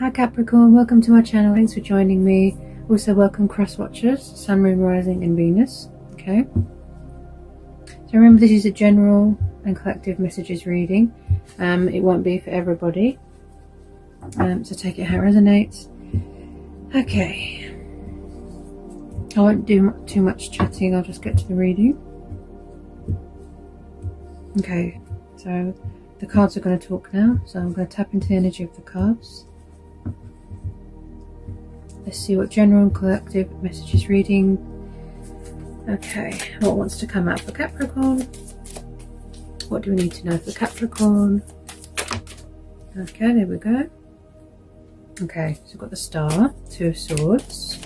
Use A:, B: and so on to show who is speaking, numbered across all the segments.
A: Hi Capricorn, welcome to my channel. Thanks for joining me. Also welcome cross watchers, Sun, Moon, Rising and Venus. Okay, so remember this is a general and collective messages reading. It won't be for everybody, so take it how it resonates. Okay, I won't do too much chatting, I'll just get to the reading. Okay, so the cards are going to talk now, so I'm going to tap into the energy of the cards. Let's see what general and collective messages reading. Okay, what wants to come out for Capricorn? What do we need to know for Capricorn? Okay, there we go. Okay, so we've got the Star, Two of Swords.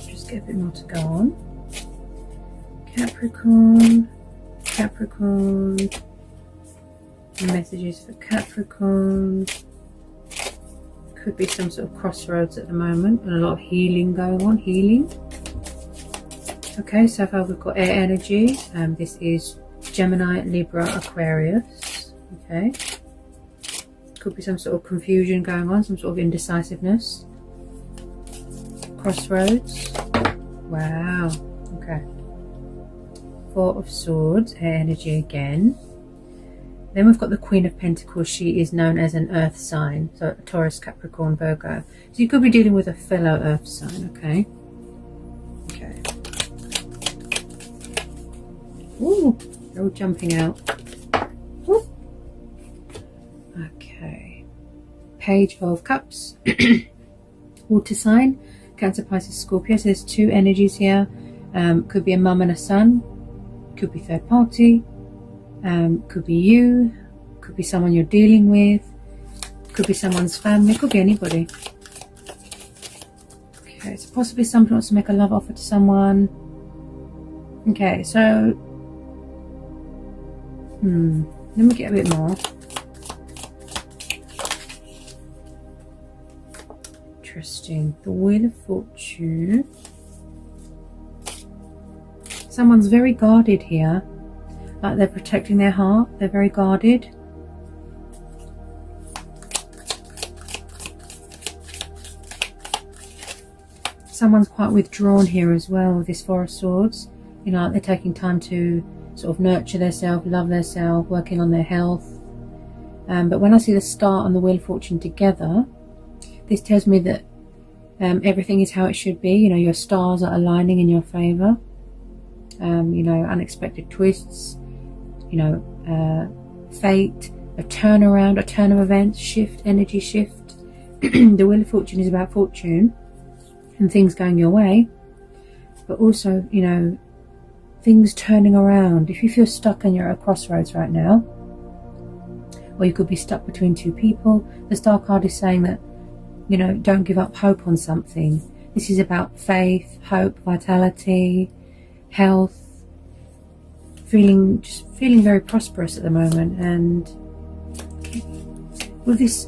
A: Just get a bit more to go on. Capricorn, messages for Capricorn. Could be some sort of crossroads at the moment and a lot of healing going on. Okay, so far we've got air energy. This is Gemini, Libra, Aquarius. Okay, could be some sort of confusion going on, some sort of indecisiveness. Crossroads. Wow. Okay, Four of Swords, air energy again. Then we've got the Queen of Pentacles. She is known as an earth sign, so Taurus, Capricorn, Virgo. So you could be dealing with a fellow earth sign, okay? Okay. Ooh, they're all jumping out. Ooh. Okay. Page of Cups. Water sign, Cancer, Pisces, Scorpio. So there's two energies here. Could be a mum and a son. Could be third party. Could be you, could be someone you're dealing with, could be someone's family, could be anybody. Okay, so possibly somebody wants to make a love offer to someone. Okay, so let me get a bit more. Interesting. The Wheel of Fortune. Someone's very guarded here. Like they're protecting their heart, they're very guarded. Someone's quite withdrawn here as well with this Four of Swords. You know, they're taking time to sort of nurture themselves, love themselves, working on their health. But when I see the Star and the Wheel of Fortune together, this tells me that everything is how it should be. You know, your stars are aligning in your favour. You know, unexpected twists. You know, fate, a turnaround, a turn of events, shift, energy shift. The Wheel of Fortune is about fortune and things going your way, but also, you know, things turning around. If you feel stuck and you're at a crossroads right now, or you could be stuck between two people, the Star card is saying that, you know, don't give up hope on something. This is about faith, hope, vitality, health. Just feeling very prosperous at the moment. And with this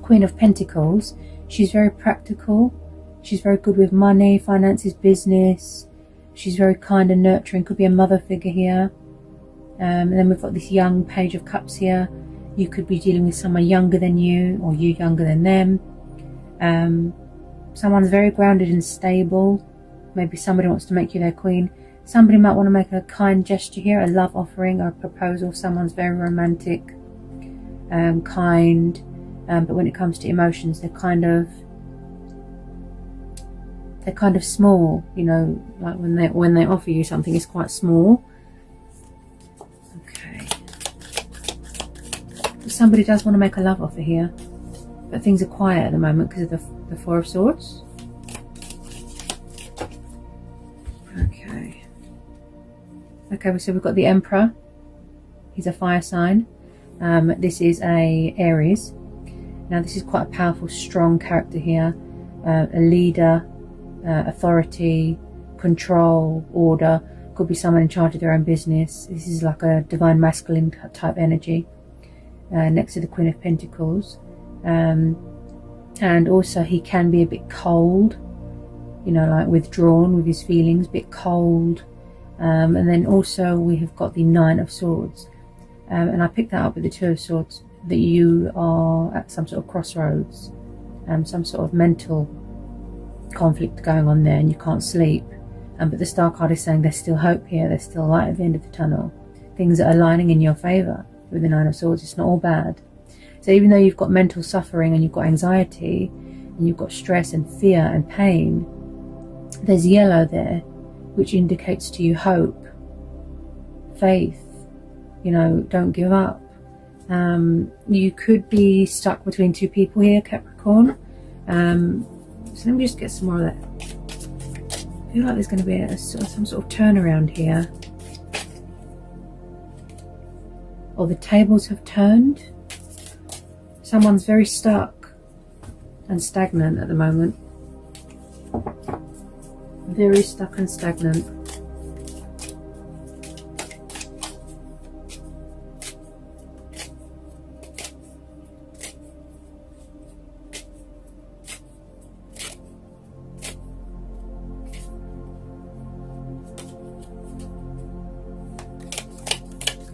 A: Queen of Pentacles, she's very practical. She's very good with money, finances, business. She's very kind and nurturing. Could be a mother figure here. And then we've got this young Page of Cups here. You could be dealing with someone younger than you, or you younger than them. Someone's very grounded and stable. Maybe somebody wants to make you their queen. Somebody might want to make a kind gesture here, a love offering or a proposal. Someone's very romantic, kind, but when it comes to emotions, they're kind of small. You know, like when they offer you something, it's quite small. Okay. Somebody does want to make a love offer here, but things are quiet at the moment because of the Four of Swords. Okay, so we've got the Emperor. He's a fire sign. This is a Aries. Now this is quite a powerful, strong character here. A leader, authority, control, order. Could be someone in charge of their own business. This is like a divine masculine type energy. Next to the Queen of Pentacles. And also he can be a bit cold. You know, like withdrawn with his feelings, a bit cold. And then also we have got the Nine of Swords. And I picked that up with the Two of Swords, that you are at some sort of crossroads, some sort of mental conflict going on there, and you can't sleep. But the Star card is saying there's still hope here, there's still light at the end of the tunnel. Things are aligning in your favour with the Nine of Swords. It's not all bad. So even though you've got mental suffering and you've got anxiety and you've got stress and fear and pain, there's yellow there, which indicates to you hope, faith, you know, don't give up. You could be stuck between two people here, Capricorn. So let me just get some more of that. I feel like there's going to be some sort of turnaround here. Or the tables have turned. Someone's very stuck and stagnant at the moment. Very stuck and stagnant.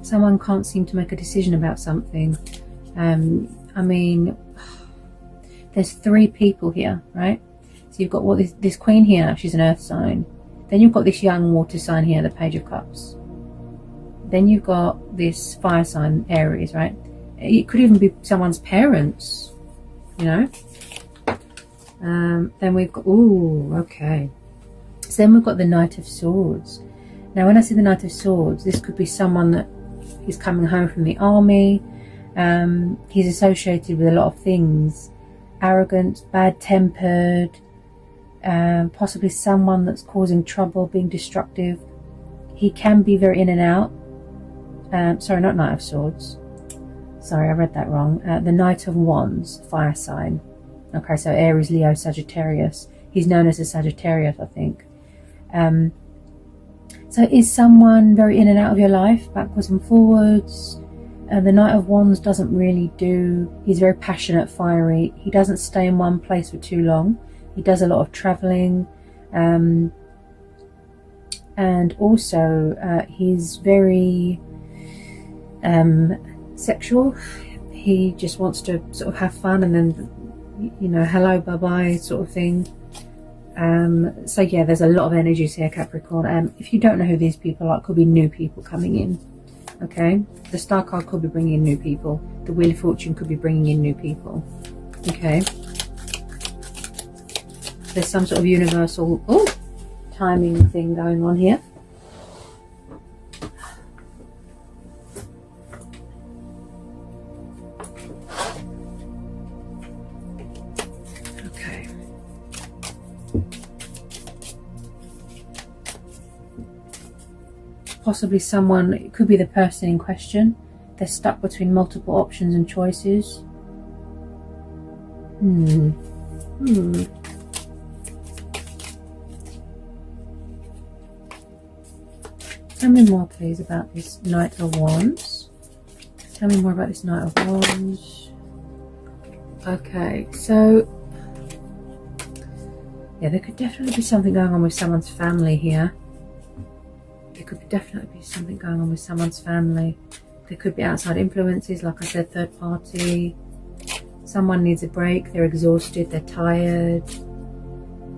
A: Someone can't seem to make a decision about something. I mean, there's three people here, right? So you've got this queen here, she's an earth sign. Then you've got this young water sign here, the Page of Cups. Then you've got this fire sign, Aries, right? It could even be someone's parents, you know? Then we've got, ooh, okay. So then we've got the Knight of Swords. Now when I see the Knight of Swords, this could be someone that is coming home from the army. He's associated with a lot of things. Arrogant, bad-tempered, possibly someone that's causing trouble, being destructive. He can be very in and out. Sorry, not Knight of Swords. Sorry, I read that wrong. The Knight of Wands, fire sign. Okay, so Aries, Leo, Sagittarius. He's known as a Sagittarius, I think. So is someone very in and out of your life, backwards and forwards? The Knight of Wands doesn't really do, he's very passionate, fiery. He doesn't stay in one place for too long. He does a lot of travelling. And also he's very sexual. He just wants to sort of have fun and then, you know, hello, bye-bye sort of thing. So yeah, there's a lot of energies here, Capricorn. If you don't know who these people are, it could be new people coming in. Okay, the Star card could be bringing in new people. The Wheel of Fortune could be bringing in new people. Okay, there's some sort of universal timing thing going on here. Okay. Possibly someone, it could be the person in question. They're stuck between multiple options and choices. Tell me more, please, about this Knight of Wands. Tell me more about this Knight of Wands. Okay, so yeah, there could definitely be something going on with someone's family here. There could definitely be something going on with someone's family. There could be outside influences, like I said, third party. Someone needs a break, they're exhausted, they're tired.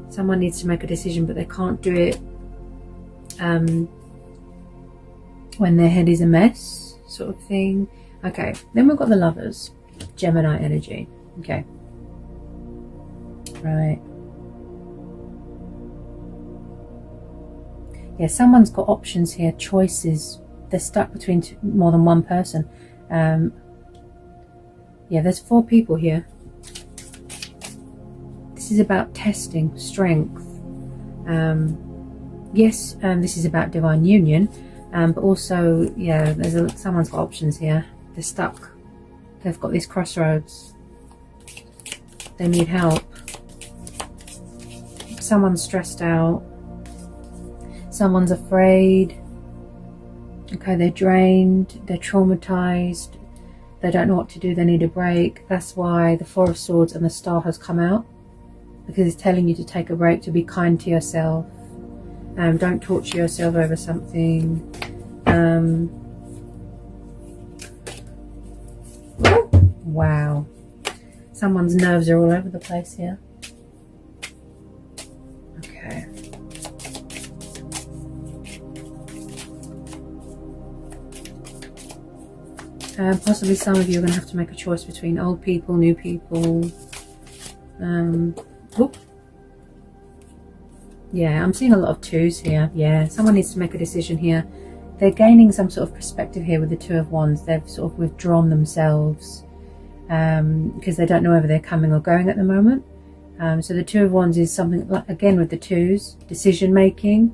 A: Someone needs to make a decision, but they can't do it when their head is a mess, sort of thing. Okay, then we've got the Lovers, Gemini energy. Okay. Right. Yeah, someone's got options here, choices. They're stuck between more than one person. Yeah, there's 4 people here. This is about testing strength. Yes, this is about divine union, but also, yeah, someone's got options here. They're stuck. They've got these crossroads. They need help. Someone's stressed out. Someone's afraid. Okay, they're drained. They're traumatized. They don't know what to do. They need a break. That's why the Four of Swords and the Star has come out, because it's telling you to take a break, to be kind to yourself. Don't torture yourself over something. Wow. Someone's nerves are all over the place here. Okay. Possibly some of you are going to have to make a choice between old people, new people. Yeah, I'm seeing a lot of twos here. Yeah, someone needs to make a decision here. They're gaining some sort of perspective here with the Two of Wands. They've sort of withdrawn themselves because they don't know whether they're coming or going at the moment. So the Two of Wands is something like, again, with the twos, decision making.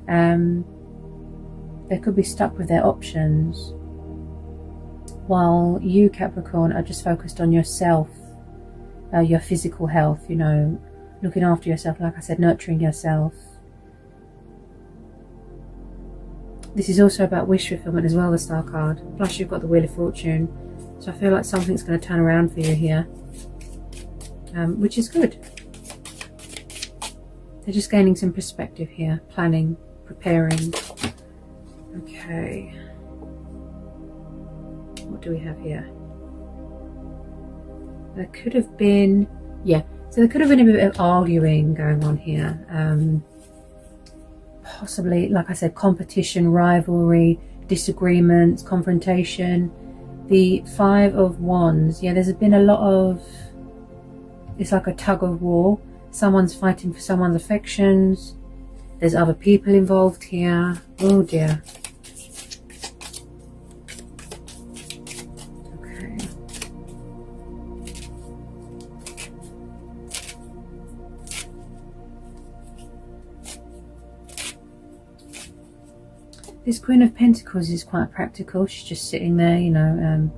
A: They could be stuck with their options, while you, Capricorn, are just focused on yourself, your physical health, you know, looking after yourself, like I said, nurturing yourself. This is also about wish fulfillment as well, the Star card. Plus you've got the Wheel of Fortune. So I feel like something's going to turn around for you here, which is good. They're just gaining some perspective here, planning, preparing. Okay. What do we have here? There could have been, yeah, so there could have been a bit of arguing going on here. Possibly, like I said, competition, rivalry, disagreements, confrontation. The Five of Wands, yeah, there's been a lot of, it's like a tug of war. Someone's fighting for someone's affections. There's other people involved here. Oh dear. This Queen of Pentacles is quite practical. She's just sitting there, you know,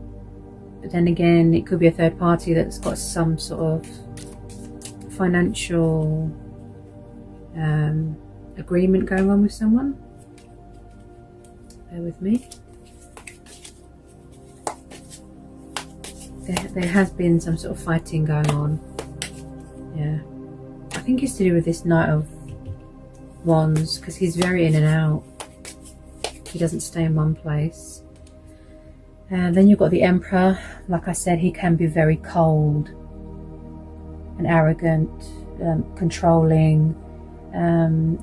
A: but then again, it could be a third party that's got some sort of financial agreement going on with someone. Bear with me. There has been some sort of fighting going on. Yeah. I think it's to do with this Knight of Wands, because he's very in and out. He doesn't stay in one place. And then you've got the Emperor. Like I said, he can be very cold and arrogant, controlling.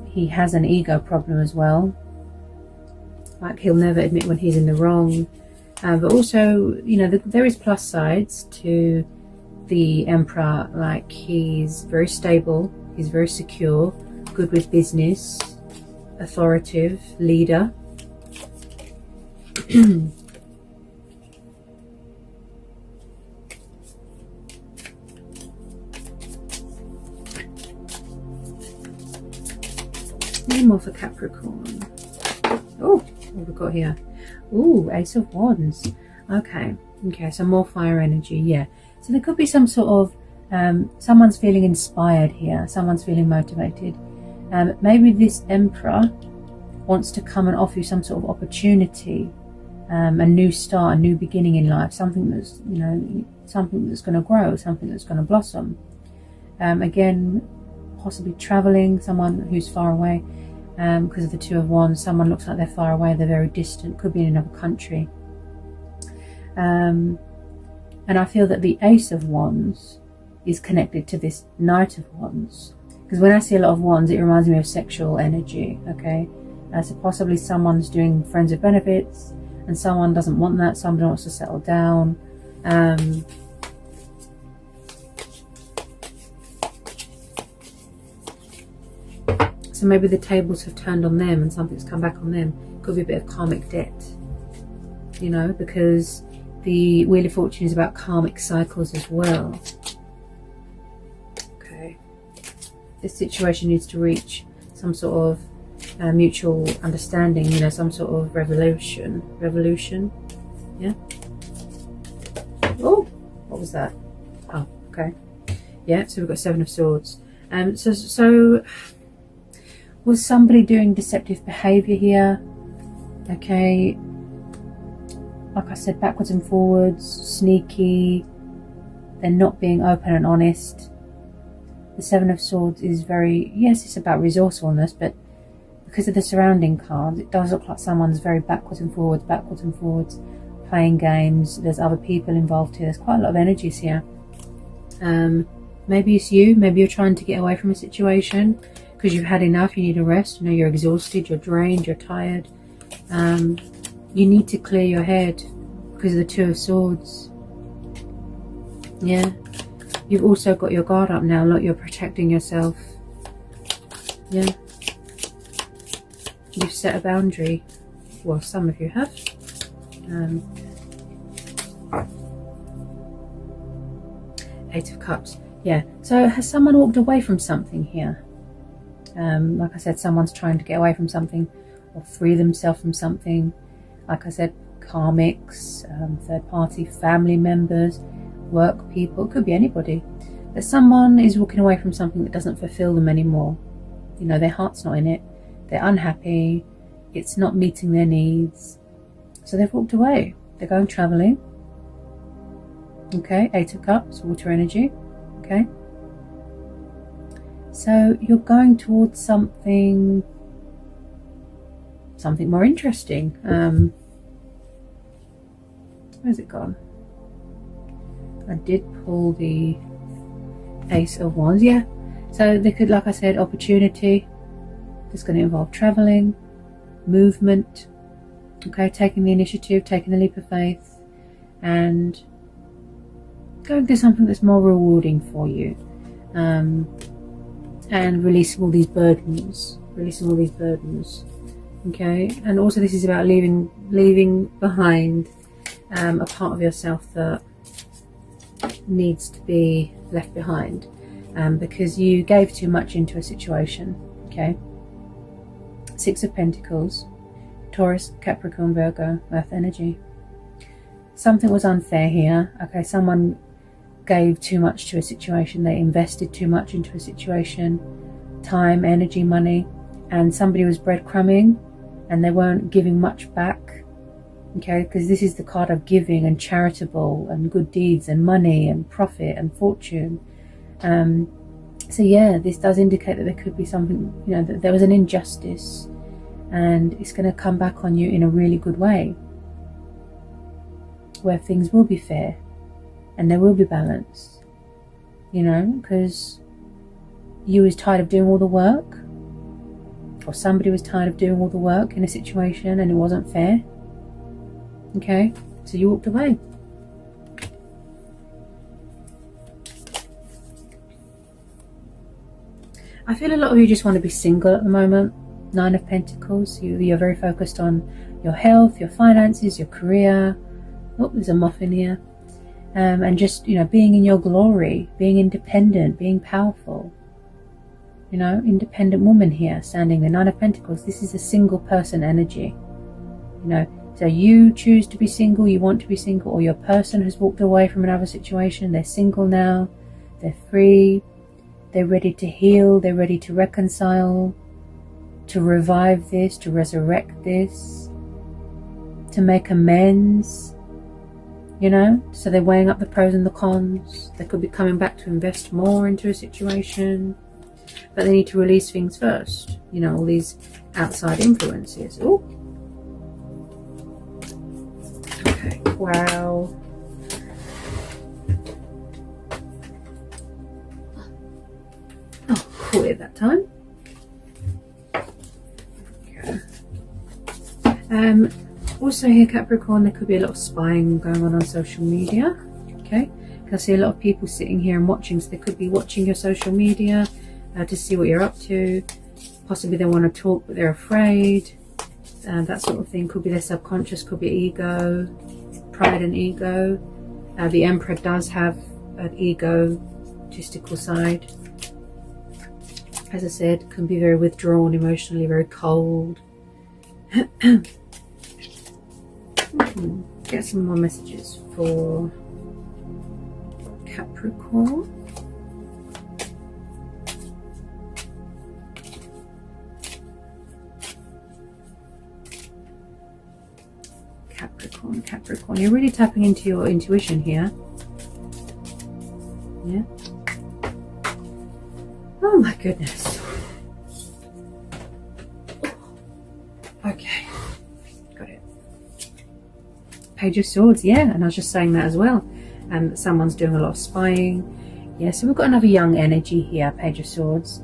A: He has an ego problem as well. Like, he'll never admit when he's in the wrong. But also, you know, there is plus sides to the Emperor. Like, he's very stable, he's very secure, good with business, authoritative, leader. Any more for Capricorn? Oh, what have we got here? Ooh, Ace of Wands. Okay, so more fire energy, yeah. So there could be some sort of, someone's feeling inspired here, someone's feeling motivated. Maybe this Emperor wants to come and offer you some sort of opportunity, a new start, a new beginning in life, something that's, you know, something that's going to grow, something that's going to blossom. Again, possibly traveling, someone who's far away, because of the Two of Wands. Someone looks like they're far away, they're very distant, could be in another country. And I feel that the Ace of Wands is connected to this Knight of Wands, because when I see a lot of wands, it reminds me of sexual energy. Okay, so possibly someone's doing friends with benefits, and someone doesn't want that, somebody wants to settle down. So maybe the tables have turned on them and something's come back on them. Could be a bit of karmic debt, you know, because the Wheel of Fortune is about karmic cycles as well. Okay, this situation needs to reach some sort of mutual understanding, you know, some sort of revolution, yeah. Oh, what was that? Oh, okay, yeah. So we've got Seven of Swords. So was somebody doing deceptive behavior here? Okay, like I said, backwards and forwards, sneaky. They're not being open and honest. The Seven of Swords is very, yes, it's about resourcefulness, but because of the surrounding cards, it does look like someone's very backwards and forwards, playing games. There's other people involved here. There's quite a lot of energies here. Maybe it's you. Maybe you're trying to get away from a situation because you've had enough. You need a rest. You know, you're exhausted, you're drained, you're tired. You need to clear your head because of the Two of Swords. Yeah. You've also got your guard up now. Look, you're protecting yourself. Yeah. You've set a boundary. Well, some of you have. Eight of Cups. Yeah. So has someone walked away from something here? Like I said, someone's trying to get away from something or free themselves from something. Like I said, karmics, third party, family members, work people. It could be anybody. That someone is walking away from something that doesn't fulfill them anymore. You know, their heart's not in it. They're unhappy. It's not meeting their needs. So they've walked away. They're going traveling. Okay, Eight of Cups, water energy. Okay. So you're going towards something more interesting. Where's it gone? I did pull the Ace of Wands. Yeah. So they could, like I said, opportunity. It's going to involve traveling, movement. Okay, taking the initiative, taking the leap of faith, and going to something that's more rewarding for you. And releasing all these burdens. Okay, and also this is about leaving behind a part of yourself that needs to be left behind, because you gave too much into a situation. Okay, Six of Pentacles, Taurus, Capricorn, Virgo, Earth energy. Something was unfair here. Okay, someone gave too much to a situation. They invested too much into a situation, time, energy, money, and somebody was breadcrumbing and they weren't giving much back. Okay, because this is the card of giving and charitable and good deeds and money and profit and fortune. So yeah, this does indicate that there could be something, you know, that there was an injustice, and it's going to come back on you in a really good way, where things will be fair and there will be balance, you know, because you was tired of doing all the work, or somebody was tired of doing all the work in a situation and it wasn't fair. Okay, so you walked away. I feel a lot of you just want to be single at the moment. Nine of Pentacles. You're very focused on your health, your finances, your career. Oh, there's a moth in here. And just, you know, being in your glory, being independent, being powerful. You know, independent woman here, standing the Nine of Pentacles. This is a single person energy. You know, so you choose to be single, you want to be single, or your person has walked away from another situation. They're single now. They're free. They're ready to heal. They're ready to reconcile, to revive this, to resurrect this, to make amends. You know, so they're weighing up the pros and the cons. They could be coming back to invest more into a situation, but they need to release things first. You know, all these outside influences. Oh, okay, wow. Oh, caught it that time. Okay. Also here, Capricorn, there could be a lot of spying going on social media. Okay, I see a lot of people sitting here and watching, so they could be watching your social media to see what you're up to. Possibly they want to talk but they're afraid. That sort of thing. Could be their subconscious, could be ego, pride and ego. The Emperor does have an egotistical side. As I said, can be very withdrawn emotionally, very cold. Get some more messages for Capricorn. Capricorn, you're really tapping into your intuition here. Yeah. Oh my goodness. Okay, got it. Page of Swords, yeah, and I was just saying that as well. Someone's doing a lot of spying. Yeah, so we've got another young energy here, Page of Swords.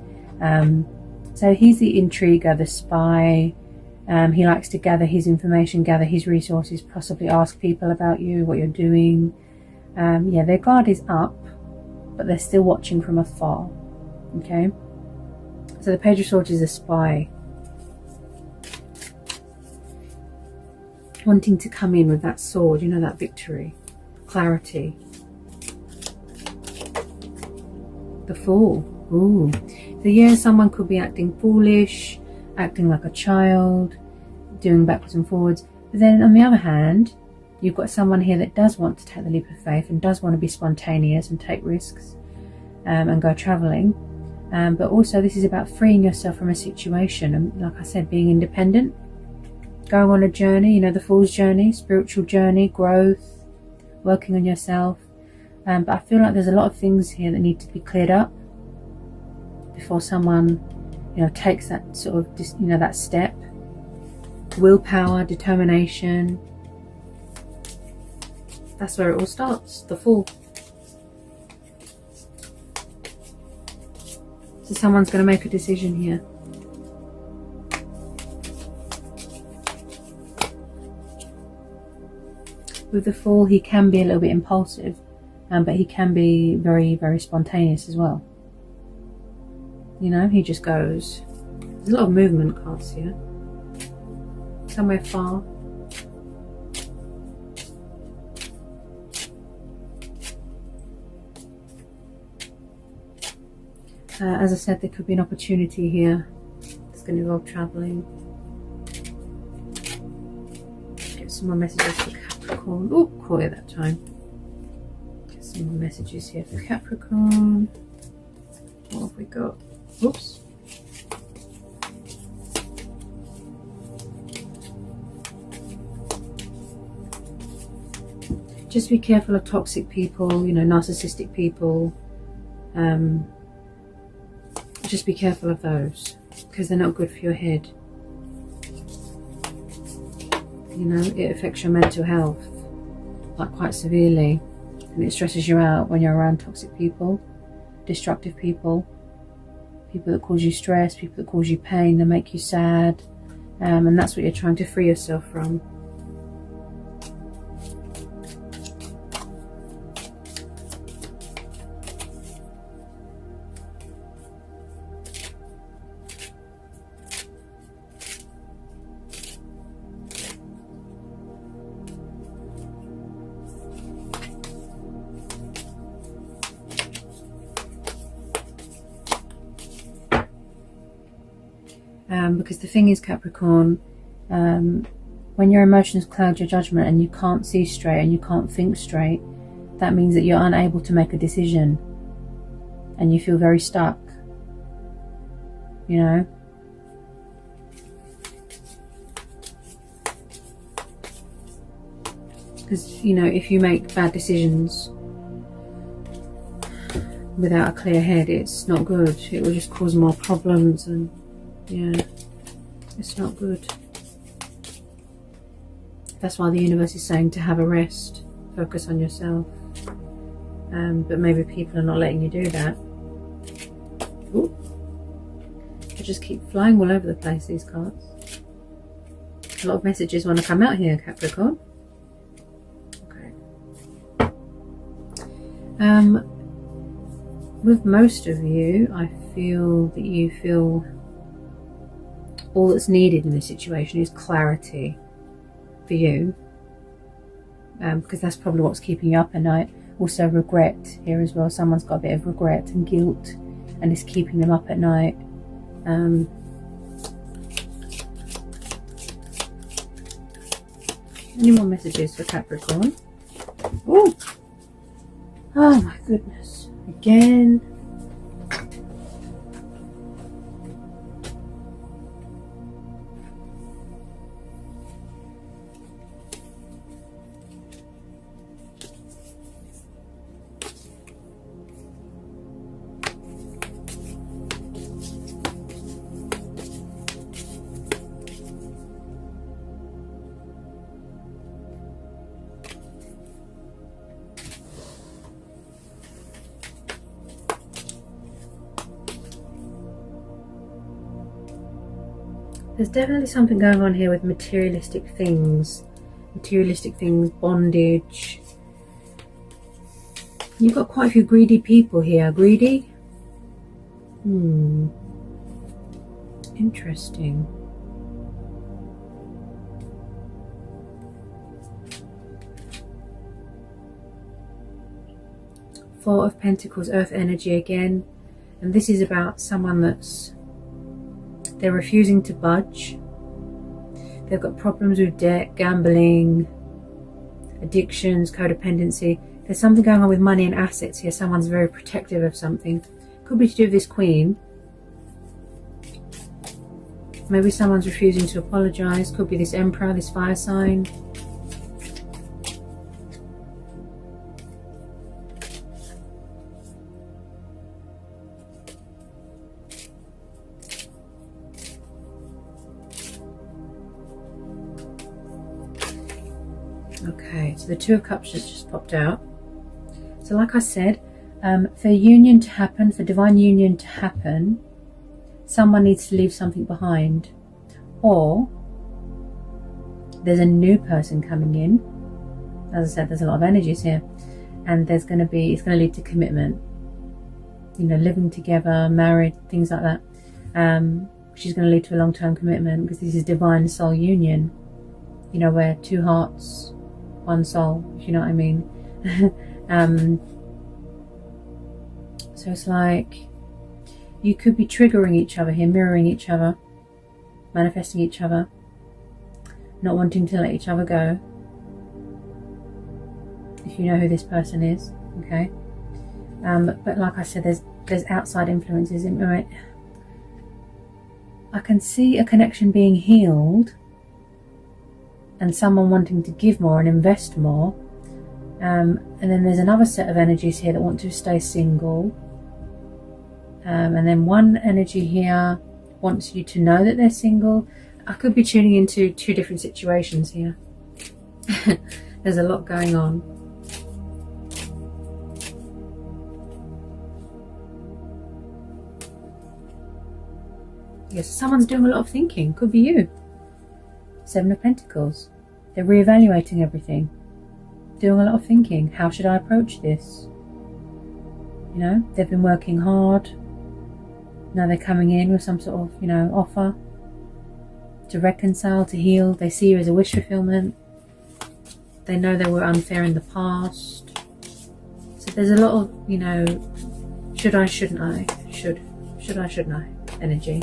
A: So he's the intriguer, the spy. He likes to gather his information, gather his resources, possibly ask people about you, what you're doing. Yeah, their guard is up, but they're still watching from afar. Okay, so the Page of Swords is a spy, wanting to come in with that sword, you know, that victory, clarity. The Fool. Ooh. So yeah, someone could be acting foolish, acting like a child, doing backwards and forwards. But then on the other hand, you've got someone here that does want to take the leap of faith and does want to be spontaneous and take risks and go travelling. But also this is about freeing yourself from a situation and, like I said, being independent. Going on a journey, you know, the Fool's journey, spiritual journey, growth, working on yourself. But I feel like there's a lot of things here that need to be cleared up before someone, you know, takes that sort of, you know, that step. Willpower, determination. That's where it all starts, the Fool. So someone's going to make a decision here. With the Fool, he can be a little bit impulsive, but he can be very, very spontaneous as well. You know, he just goes. There's a lot of movement cards here. Somewhere far. As I said, there could be an opportunity here. It's going to involve travelling. Get some more messages for Capricorn. Oh, caught it that time. Get some more messages here for Capricorn. What have we got? Oops. Just be careful of toxic people, you know, narcissistic people. Just be careful of those, because they're not good for your head. You know, it affects your mental health, like quite severely, and it stresses you out when you're around toxic people, destructive people, people that cause you stress, people that cause you pain, that make you sad, and that's what you're trying to free yourself from. Because the thing is, Capricorn, when your emotions cloud your judgment and you can't see straight and you can't think straight, that means that you're unable to make a decision and you feel very stuck, you know. Because, you know, if you make bad decisions without a clear head, it's not good. It will just cause more problems, and yeah, it's not good. That's why the universe is saying to have a rest, focus on yourself. But maybe people are not letting you do that. Ooh. They just keep flying all over the place, these cards. A lot of messages want to come out here, Capricorn. Okay. With most of you, I feel that you feel all that's needed in this situation is clarity for you, because that's probably what's keeping you up at night. Also regret here as well. Someone's got a bit of regret and guilt and it's keeping them up at night. Any more messages for Capricorn? Ooh. Oh my goodness. Again. There's definitely something going on here with materialistic things, bondage. You've got quite a few greedy people here. Greedy? Interesting. Four of Pentacles, Earth energy again. And this is about someone they're refusing to budge. They've got problems with debt, gambling, addictions, codependency. There's something going on with money and assets here. Someone's very protective of something. Could be to do with this Queen. Maybe someone's refusing to apologize. Could be this Emperor, this fire sign. Okay, so the Two of Cups just popped out. So like I said, for union to happen, for divine union to happen, someone needs to leave something behind. Or there's a new person coming in. As I said, there's a lot of energies here. And it's going to lead to commitment. You know, living together, married, things like that. Which is going to lead to a long-term commitment, because this is divine soul union. You know, where two hearts, one soul, if you know what I mean. So it's like you could be triggering each other here, mirroring each other, manifesting each other, not wanting to let each other go. If you know who this person is, okay. But like I said, there's outside influences in it. I can see a connection being healed, and someone wanting to give more and invest more. And then there's another set of energies here that want to stay single. And then one energy here wants you to know that they're single. I could be tuning into two different situations here. There's a lot going on. Yes, someone's doing a lot of thinking. Could be you. Seven of Pentacles. They're reevaluating everything. Doing a lot of thinking. How should I approach this? You know, they've been working hard. Now they're coming in with some sort of, you know, offer to reconcile, to heal. They see you as a wish fulfillment. They know they were unfair in the past. So there's a lot of, you know, should I, shouldn't I? Should I, shouldn't I? Energy.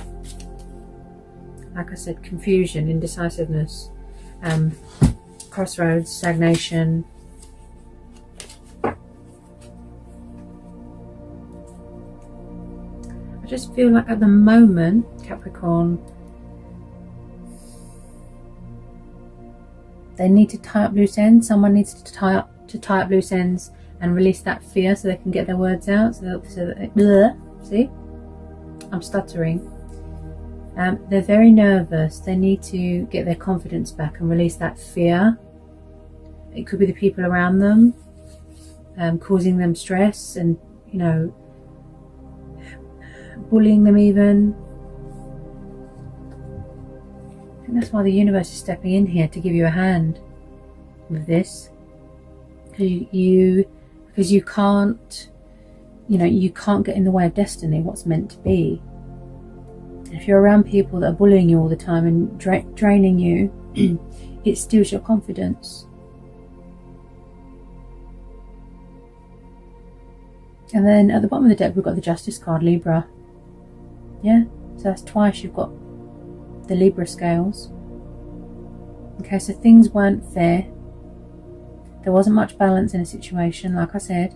A: Like I said, confusion, indecisiveness, crossroads, stagnation. I just feel like at the moment, Capricorn, they need to tie up loose ends. Someone needs to tie up loose ends and release that fear so they can get their words out. See, I'm stuttering. They're very nervous. They need to get their confidence back and release that fear. It could be the people around them causing them stress and, you know, bullying them even. I think that's why the universe is stepping in here to give you a hand with this. Because you can't, you know, you can't get in the way of destiny, what's meant to be. If you're around people that are bullying you all the time and draining you, it steals your confidence. And then at the bottom of the deck, we've got the Justice card, Libra. Yeah, so that's twice you've got the Libra scales. Okay, so things weren't fair. There wasn't much balance in a situation, like I said.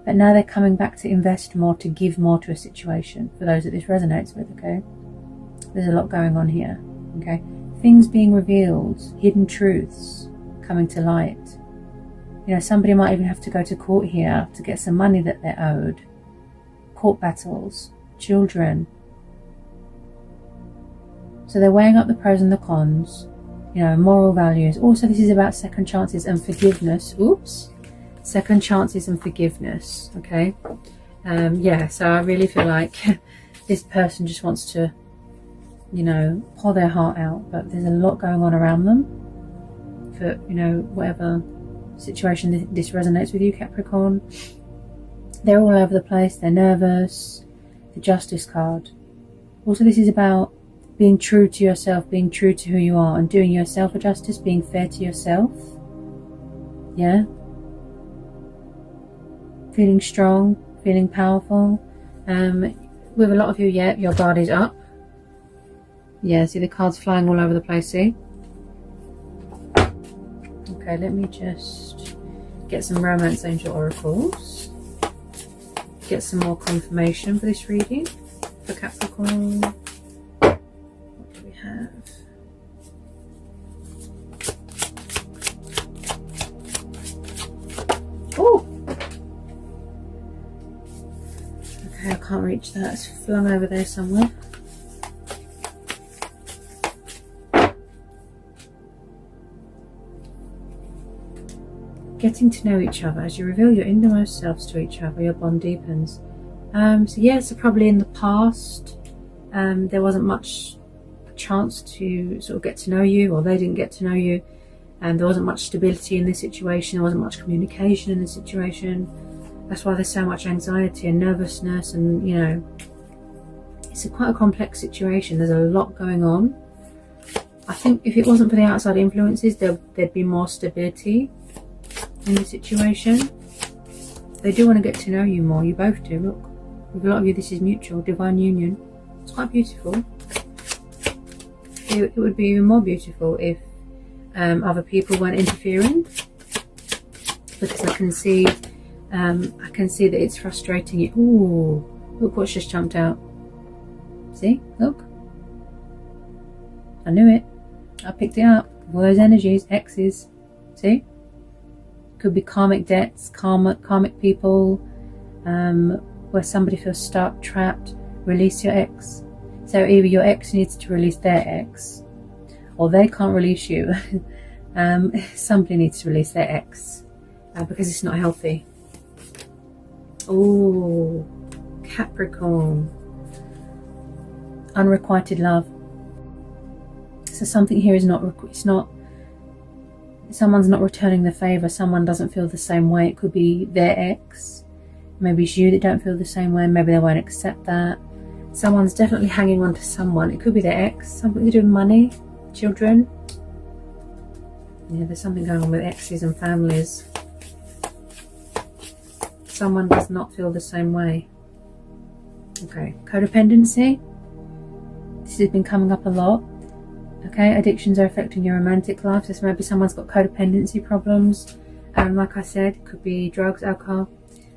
A: But now they're coming back to invest more, to give more to a situation, for those that this resonates with, okay? There's a lot going on here, okay? Things being revealed, hidden truths coming to light. You know, somebody might even have to go to court here to get some money that they're owed. Court battles, children. So they're weighing up the pros and the cons, you know, moral values. Also, this is about second chances and forgiveness. Oops. Second chances and forgiveness, okay? Yeah, so I really feel like this person just wants to you know, pour their heart out, but there's a lot going on around them for, you know, whatever situation this resonates with you, Capricorn. They're all over the place, they're nervous. The Justice card. Also, this is about being true to yourself, being true to who you are, and doing yourself a justice, being fair to yourself. Yeah? Feeling strong, feeling powerful. With a lot of you, yeah, your guard is up. Yeah, see the cards flying all over the place, see? Okay, let me just get some Romance Angel Oracles. Get some more confirmation for this reading for Capricorn. What do we have? Oh! Okay, I can't reach that. It's flung over there somewhere. Getting to know each other. As you reveal your innermost selves to each other, your bond deepens. So yeah, so probably in the past there wasn't much chance to sort of get to know you, or they didn't get to know you, and there wasn't much stability in this situation, there wasn't much communication in this situation. That's why there's so much anxiety and nervousness, and you know, it's quite a complex situation. There's a lot going on. I think if it wasn't for the outside influences, there'd be more stability in the situation. They do want to get to know you more. You both do. Look, with a lot of you, this is mutual, divine union. It's quite beautiful. It would be even more beautiful if other people weren't interfering, because I can see that it's frustrating you. Ooh, look what's just jumped out. See, look. I knew it. I picked it up. All those energies, exes. See. Could be karmic debts, karmic people, where somebody feels stuck, trapped. Release your ex. So either your ex needs to release their ex, or they can't release you. Somebody needs to release their ex because it's not healthy. Oh, Capricorn. Unrequited love. So something here is someone's not returning the favour. Someone doesn't feel the same way. It could be their ex. Maybe it's you that don't feel the same way. Maybe they won't accept that. Someone's definitely hanging on to someone. It could be their ex. Something to do with money, children. Yeah, there's something going on with exes and families. Someone does not feel the same way. Okay, codependency. This has been coming up a lot. Okay, addictions are affecting your romantic life. So maybe someone's got codependency problems. Like I said, it could be drugs, alcohol.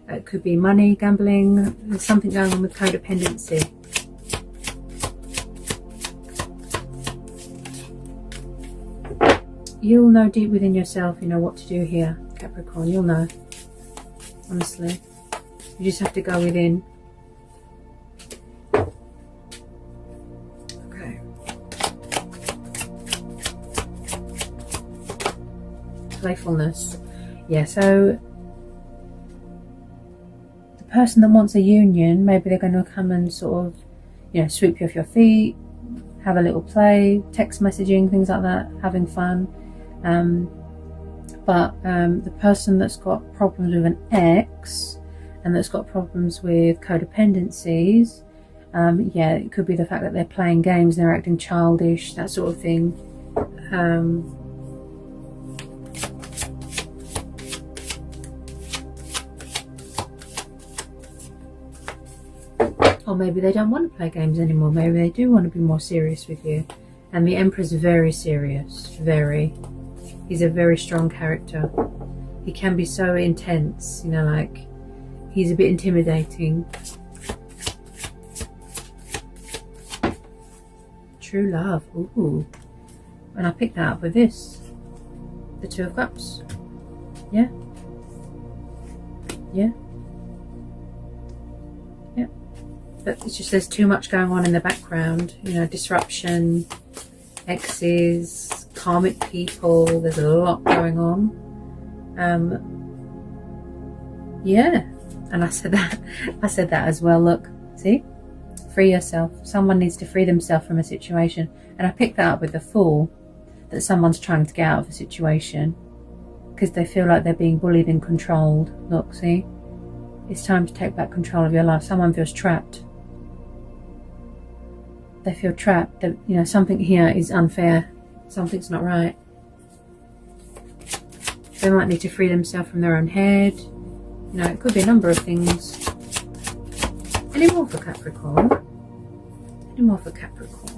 A: It could be money, gambling. There's something going on with codependency. You'll know deep within yourself, you know what to do here, Capricorn. You'll know. Honestly. You just have to go within. Playfulness. Yeah, so the person that wants a union, maybe they're going to come and sort of, you know, sweep you off your feet, have a little play, text messaging, things like that, having fun. But the person that's got problems with an ex and that's got problems with codependencies, yeah, it could be the fact that they're playing games, they're acting childish, that sort of thing. Or maybe they don't want to play games anymore. Maybe they do want to be more serious with you. And the Emperor's very serious. Very. He's a very strong character. He can be so intense. You know, like, he's a bit intimidating. True love. Ooh. And I picked that up with this. The Two of Cups. Yeah. Yeah. But it's just there's too much going on in the background, you know, disruption, exes, karmic people, there's a lot going on. Yeah, and I said that as well. Look, see, Free yourself. Someone needs to free themselves from a situation. And I picked that up with the Fool, that someone's trying to get out of a situation because they feel like they're being bullied and controlled. Look, see? It's time to take back control of your life. Someone feels trapped. They feel trapped. That, you know, something here is unfair. Something's not right. They might need to free themselves from their own head. You know, it could be a number of things. Any more for Capricorn? Any more for Capricorn?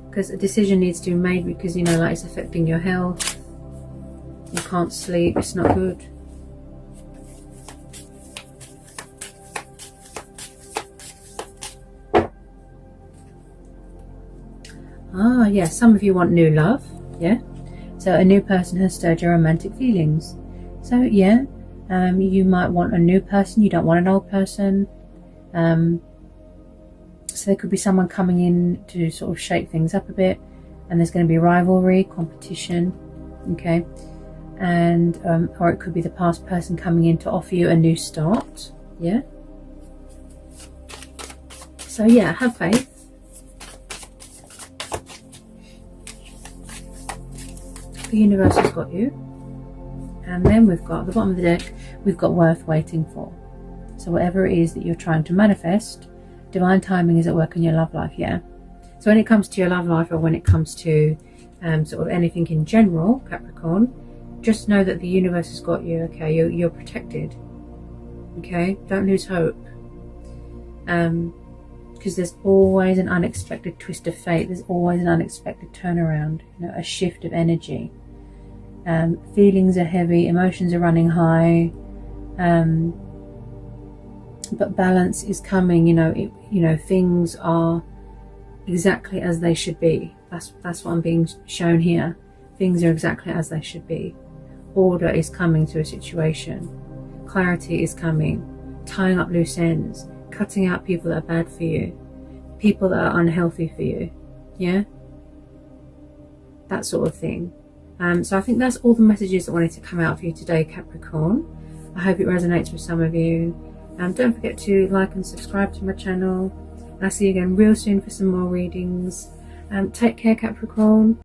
A: Because a decision needs to be made because, you know, like it's affecting your health. You can't sleep. It's not good. Ah, yeah, some of you want new love, yeah? So a new person has stirred your romantic feelings. So, yeah, you might want a new person, you don't want an old person. So there could be someone coming in to sort of shake things up a bit, and there's going to be rivalry, competition, okay? And, or it could be the past person coming in to offer you a new start, yeah? So, yeah, have faith. The universe has got you. And then we've got, at the bottom of the deck, we've got worth waiting for. So whatever it is that you're trying to manifest, divine timing is at work in your love life, yeah? So when it comes to your love life, or when it comes to sort of anything in general, Capricorn, just know that the universe has got you, okay? You're protected, okay? Don't lose hope. Because there's always an unexpected twist of fate. There's always an unexpected turnaround, you know, a shift of energy. Feelings are heavy, emotions are running high, but balance is coming. You know, things are exactly as they should be. That's what I'm being shown here. Things are exactly as they should be. Order is coming to a situation. Clarity is coming. Tying up loose ends. Cutting out people that are bad for you. People that are unhealthy for you. Yeah? That sort of thing. So I think that's all the messages that wanted to come out for you today, Capricorn. I hope it resonates with some of you. Don't forget to like and subscribe to my channel. I'll see you again real soon for some more readings. Take care, Capricorn.